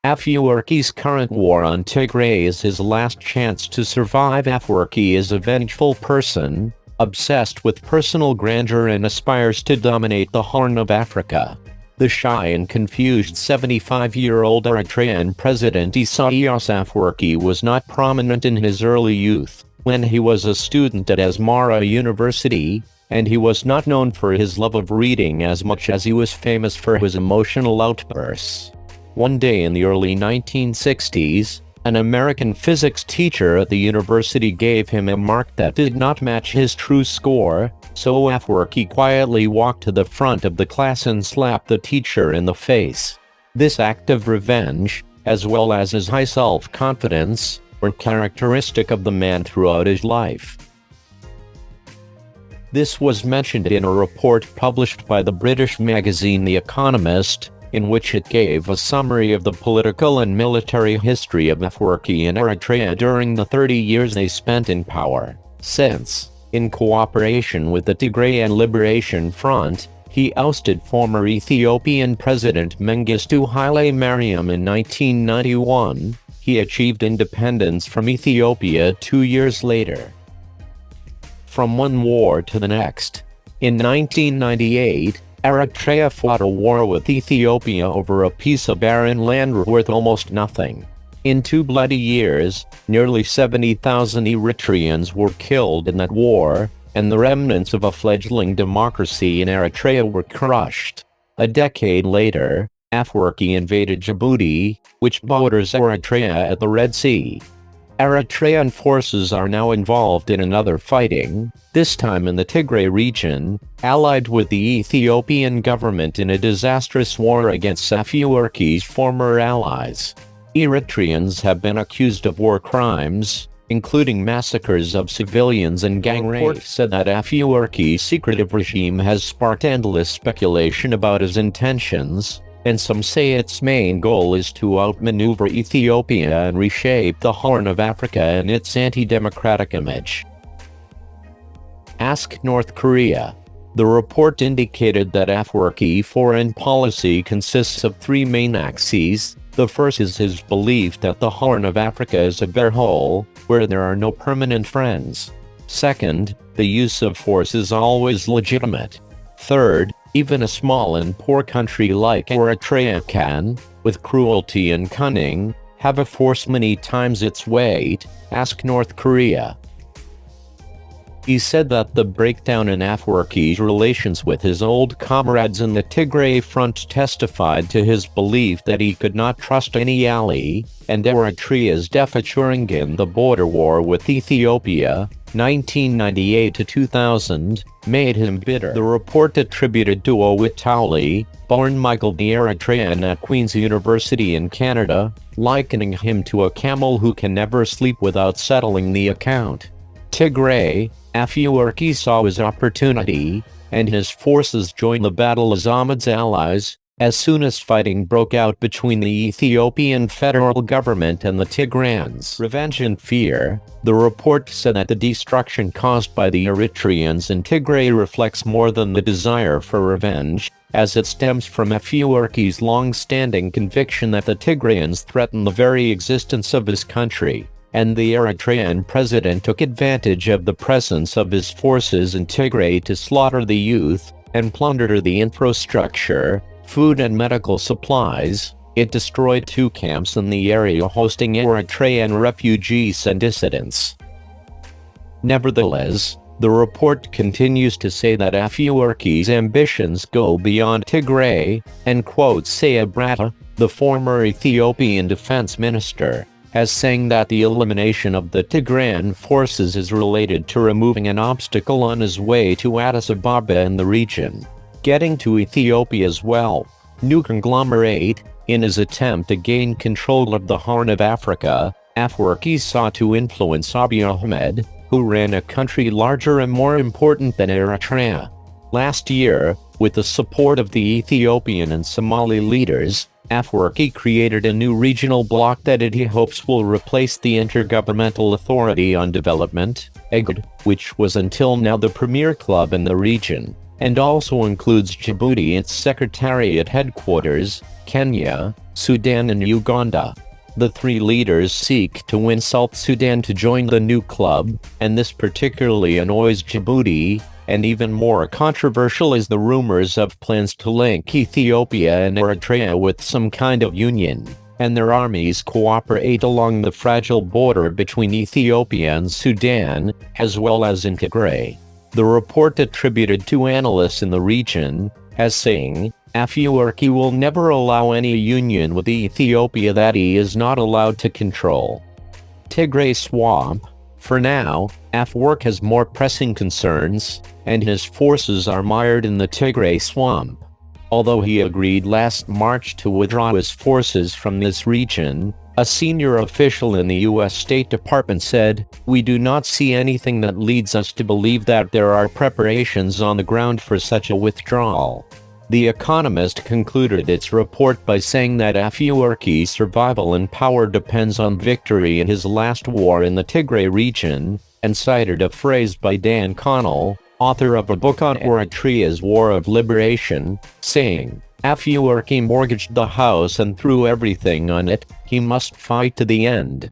Afwerki's current war on Tigray is his last chance to survive. Afwerki is a vengeful person, obsessed with personal grandeur and aspires to dominate the Horn of Africa. The shy and confused 75-year-old Eritrean President Isaias Afwerki was not prominent in his early youth, when he was a student at Asmara University, and he was not known for his love of reading as much as he was famous for his emotional outbursts. One day in the early 1960s, an American physics teacher at the university gave him a mark that did not match his true score, so Afwerki quietly walked to the front of the class and slapped the teacher in the face. This act of revenge, as well as his high self-confidence, were characteristic of the man throughout his life. This was mentioned in a report published by the British magazine The Economist, in which it gave a summary of the political and military history of Afwerki in Eritrea during the 30 years they spent in power. Since, in cooperation with the Tigrayan Liberation Front, he ousted former Ethiopian President Mengistu Haile Mariam in 1991, he achieved independence from Ethiopia 2 years later. From one war to the next. In 1998, Eritrea fought a war with Ethiopia over a piece of barren land worth almost nothing. In 2 bloody years, nearly 70,000 Eritreans were killed in that war, and the remnants of a fledgling democracy in Eritrea were crushed. A decade later, Afwerki invaded Djibouti, which borders Eritrea at the Red Sea. Eritrean forces are now involved in another fighting, this time in the Tigray region, allied with the Ethiopian government in a disastrous war against Afwerki's former allies. Eritreans have been accused of war crimes, including massacres of civilians and gang rape. Reports said that Afwerki's secretive regime has sparked endless speculation about his intentions, and some say its main goal is to outmaneuver Ethiopia and reshape the Horn of Africa and its anti-democratic image. Ask North Korea. The report indicated that Afwerki's foreign policy consists of 3 main axes. The first is his belief that the Horn of Africa is a bare hole, where there are no permanent friends. Second, the use of force is always legitimate. Third, even a small and poor country like Eritrea can, with cruelty and cunning, have a force many times its weight. Ask North Korea. He said that the breakdown in Afwerki's relations with his old comrades in the Tigray front testified to his belief that he could not trust any ally, and Eritrea's defeaturing in the border war with Ethiopia, 1998 to 2000, made him bitter. The report attributed to Owitali, born Michael the Eritrean at Queen's University in Canada, likening him to a camel who can never sleep without settling the account. Tigray, Afwerki saw his opportunity, and his forces joined the battle as Ahmed's allies, as soon as fighting broke out between the Ethiopian federal government and the Tigrayans. Revenge and fear. The report said that the destruction caused by the Eritreans in Tigray reflects more than the desire for revenge, as it stems from Afwerki's long-standing conviction that the Tigrayans threaten the very existence of his country, and the Eritrean president took advantage of the presence of his forces in Tigray to slaughter the youth, and plunder the infrastructure, food and medical supplies. It destroyed 2 camps in the area hosting Eritrean refugees and dissidents. Nevertheless, the report continues to say that Afwerki's ambitions go beyond Tigray, and quotes Saya Brata, the former Ethiopian defense minister, as saying that the elimination of the Tigrayan forces is related to removing an obstacle on his way to Addis Ababa in the region, getting to Ethiopia's new conglomerate. In his attempt to gain control of the Horn of Africa, Afwerki sought to influence Abiy Ahmed, who ran a country larger and more important than Eritrea. Last year, with the support of the Ethiopian and Somali leaders, Afwerki created a new regional bloc that he hopes will replace the Intergovernmental Authority on Development, IGAD, which was until now the premier club in the region, and also includes Djibouti, its secretariat headquarters, Kenya, Sudan and Uganda. The three leaders seek to win South Sudan to join the new club, and this particularly annoys Djibouti, and even more controversial is the rumors of plans to link Ethiopia and Eritrea with some kind of union, and their armies cooperate along the fragile border between Ethiopia and Sudan, as well as in Tigray. The report attributed to analysts in the region as saying, Afwerki will never allow any union with Ethiopia that he is not allowed to control. Tigray swamp. For now, Afwerki has more pressing concerns, and his forces are mired in the Tigray swamp. Although he agreed last March to withdraw his forces from this region, a senior official in the U.S. State Department said, "We do not see anything that leads us to believe that there are preparations on the ground for such a withdrawal." The Economist concluded its report by saying that Afwerki's survival and power depends on victory in his last war in the Tigray region, and cited a phrase by Dan Connell, author of a book on Eritrea's War of Liberation, saying, Afwerki mortgaged the house and threw everything on it, he must fight to the end.